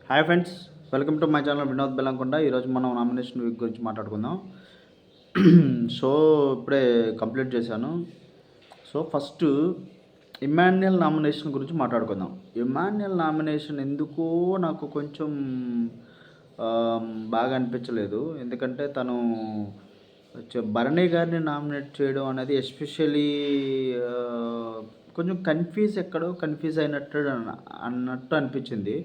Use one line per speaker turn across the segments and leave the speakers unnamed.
Hi friends, welcome to my channel Vinod Bellamkonda. ఈరోజు మనం nomination week గురించి మాట్లాడుకుందాం. సో ఇప్పుడే కంప్లీట్ చేశాను. సో ఫస్ట్ ఇమాన్యుయల్ నామినేషన్ గురించి మాట్లాడుకుందాం. ఇమాన్యుయల్ నామినేషన్ ఎందుకో నాకు కొంచెం బాగా అనిపించలేదు. ఎందుకంటే తను భరణి గారిని నామినేట్ చేయడం అనేది ఎస్పెషలీ కొంచెం కన్ఫ్యూజ్ అన్నట్టు అనిపించింది.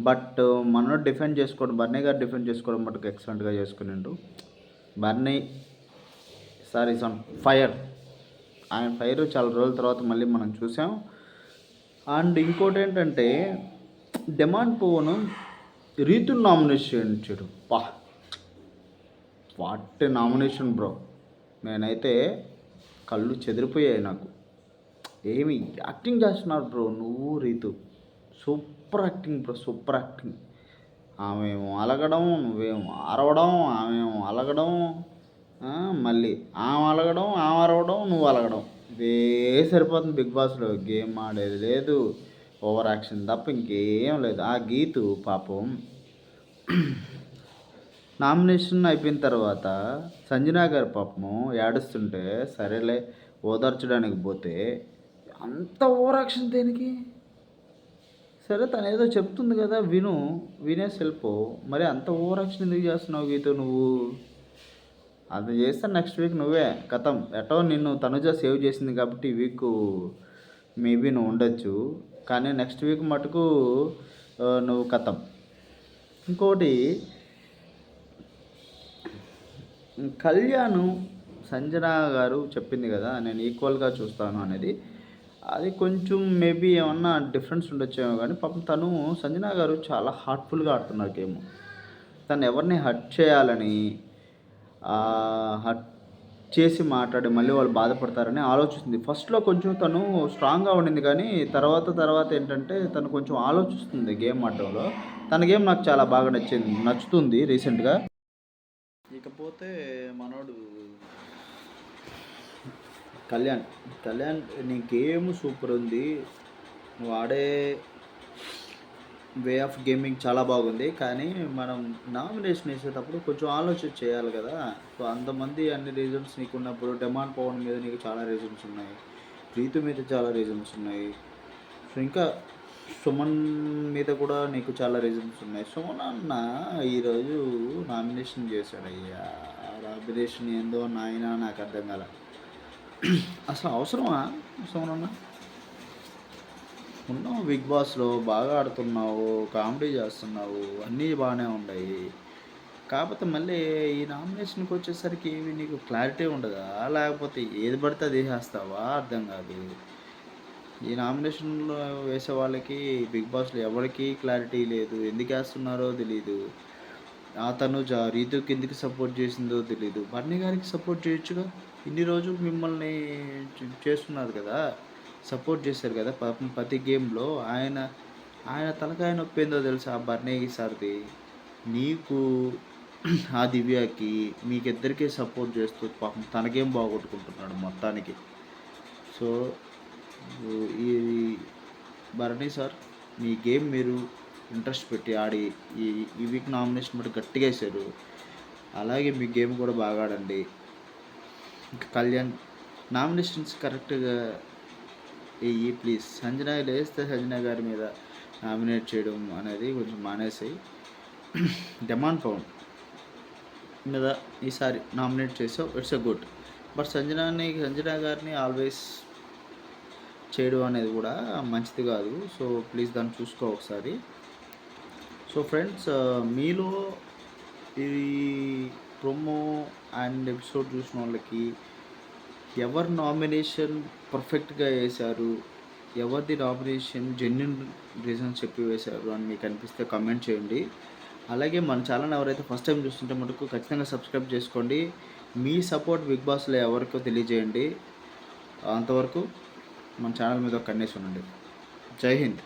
బట్ మనోడు డిఫెండ్ చేసుకోవడం, బర్నీ గారు డిఫెండ్ చేసుకోవడం మటుకు ఎక్సలెంట్గా చేసుకునిండు. బర్నీ సార్ ఈజ్ ఆన్ ఫైర్. ఆయన ఫైర్ చాలా రోజుల తర్వాత మళ్ళీ మనం చూసాం. అండ్ ఇంకోటి ఏంటంటే డిమాండ్ పోను రీతుని నామినేషన్ చేయడం, వాట్ నామినేషన్ బ్రో. నేనైతే కళ్ళు చెదిరిపోయాయి నాకు. ఏమి యాక్టింగ్ చేస్తున్నారు బ్రో నువ్వు రీతు. Super acting bro, super acting. ఆమెమో అలగడం, నువ్వేమో అరవడం, ఆమెమో అలగడం, మళ్ళీ ఆమె అలగడం, ఆమె అరవడం, నువ్వు అలగడం. ఇదే సరిపోతుంది బిగ్ బాస్లో. గేమ్ ఆడేది లేదు, ఓవర్ యాక్షన్ తప్ప ఇంకేం లేదు. ఆ గీతు పాపం నామినేషన్ అయిపోయిన తర్వాత సంజనా గారి పాపము ఏడుస్తుంటే సరేలే ఓదార్చడానికి పోతే అంత ఓవర్ యాక్షన్ దేనికి? సరే తను ఏదో చెప్తుంది కదా, వినే సెల్ఫ్. మరి అంత ఓవర్ యాక్షన్ ఎందుకు చేస్తున్నావు గీత నువ్వు? అది చేస్తే నెక్స్ట్ వీక్ నువ్వే కథం. ఎటో నిన్ను తనుజ సేవ్ చేసింది కాబట్టి ఈ వీక్ మేబీ నువ్వు ఉండొచ్చు, కానీ నెక్స్ట్ వీక్ మటుకు నువ్వు కథం. ఇంకోటి కళ్యాణ్ సంజన గారు చెప్పింది కదా నేను ఈక్వల్గా చూస్తాను అనేది. అది కొంచెం మేబీ ఏమన్నా డిఫరెన్స్ ఉండొచ్చేమో, కానీ పాపం తను సంజన గారు చాలా హార్ట్ఫుల్గా ఆడుతున్నారు గేమ్. తను ఎవరిని హర్ట్ చేయాలని, హర్ట్ చేసి మాట్లాడి మళ్ళీ వాళ్ళు బాధపడతారని ఆలోచిస్తుంది. ఫస్ట్లో కొంచెం తను స్ట్రాంగ్గా ఉండింది, కానీ తర్వాత ఏంటంటే తను కొంచెం ఆలోచిస్తుంది గేమ్ ఆడటంలో. తన గేమ్ నాకు చాలా బాగా నచ్చుతుంది రీసెంట్గా. ఇకపోతే మనోడు కళ్యాణ్ నీ గేమ్ సూపర్ ఉంది, నువ్వు ఆడే వే ఆఫ్ గేమింగ్ చాలా బాగుంది, కానీ మనం నామినేషన్ వేసేటప్పుడు కొంచెం ఆలోచన చేయాలి కదా. సో అంతమంది అన్ని రీజన్స్ నీకు ఉన్నప్పుడు డిమాండ్ పవన్ మీద నీకు చాలా రీజన్స్ ఉన్నాయి, ప్రీతు మీద చాలా రీజన్స్ ఉన్నాయి, సో ఇంకా సుమన్ మీద కూడా నీకు చాలా రీజన్స్ ఉన్నాయి. సుమన్ అన్న ఈరోజు నామినేషన్ చేశాడయ్యా. నామినేషన్ ఏందో నాయన నాకు అర్థం కాల. అసలు అవసరమా సుమన్ అన్న? ఉన్నావు బిగ్ బాస్లో, బాగా ఆడుతున్నావు, కామెడీ చేస్తున్నావు, అన్నీ బాగానే ఉన్నాయి. కాకపోతే మళ్ళీ ఈ నామినేషన్కి వచ్చేసరికి ఏమి నీకు క్లారిటీ ఉండదా, లేకపోతే ఏది పడితే అది వేసేస్తావా? అర్థం కాదు. ఈ నామినేషన్లో వేసే వాళ్ళకి బిగ్ బాస్లో ఎవరికి క్లారిటీ లేదు, ఎందుకు వేస్తున్నారో తెలీదు. తనుజ రీతుకి ఎందుకు సపోర్ట్ చేసిందో తెలీదు. బర్నీ గారికి సపోర్ట్ చేయొచ్చుగా, ఇన్ని రోజులు మిమ్మల్ని చేస్తున్నారు కదా, సపోర్ట్ చేశారు కదా పాపం ప్రతి గేమ్లో. ఆయన తలకాయ నొప్పి ఏందో తెలుసా బర్నీ సార్ది. నీకు ఆ దివ్యాకి మీకిద్దరికీ సపోర్ట్ చేస్తూ పాపం తన గేమ్ బాగొట్టుకుంటున్నాడు మొత్తానికి. సో ఈ భరణి సార్, మీ గేమ్ మీరు ఇంట్రెస్ట్ పెట్టి ఆడి ఈ వీక్ నామినేషన్ బట్టి గట్టిగా వేశారు, అలాగే మీ గేమ్ కూడా బాగా ఆడండి. ఇంకా కళ్యాణ్ నామినేషన్స్ కరెక్ట్గా వెయ్యి ప్లీజ్. సంజన లేస్తే సంజన గారి మీద నామినేట్ చేయడం అనేది కొంచెం మానేసాయి. డిమాండ్ పవన్ మీద ఈసారి నామినేట్ చేసావు, it's a good. But Sanjana గారిని ఆల్వేస్ చేయడం అనేది కూడా మంచిది కాదు. సో ప్లీజ్ దాన్ని చూసుకో ఒకసారి. సో ఫ్రెండ్స్, మీలో ఈ ప్రోమో అండ్ ఎపిసోడ్ చూసిన వాళ్ళకి ఎవరు నామినేషన్ పర్ఫెక్ట్గా వేశారు, ఎవరిది నామినేషన్ జెన్యున్ రీజన్స్ చెప్పి వేశారు అని మీకు అనిపిస్తే కమెంట్ చేయండి. అలాగే మన ఛానల్ ఎవరైతే ఫస్ట్ టైం చూస్తుంటే మటుకు ఖచ్చితంగా సబ్స్క్రైబ్ చేసుకోండి. మీ సపోర్ట్ బిగ్ బాస్లో ఎవరికో తెలియజేయండి. అంతవరకు మన ఛానల్ మీద ఒక కన్నేసి ఉండండి. జై హింద్.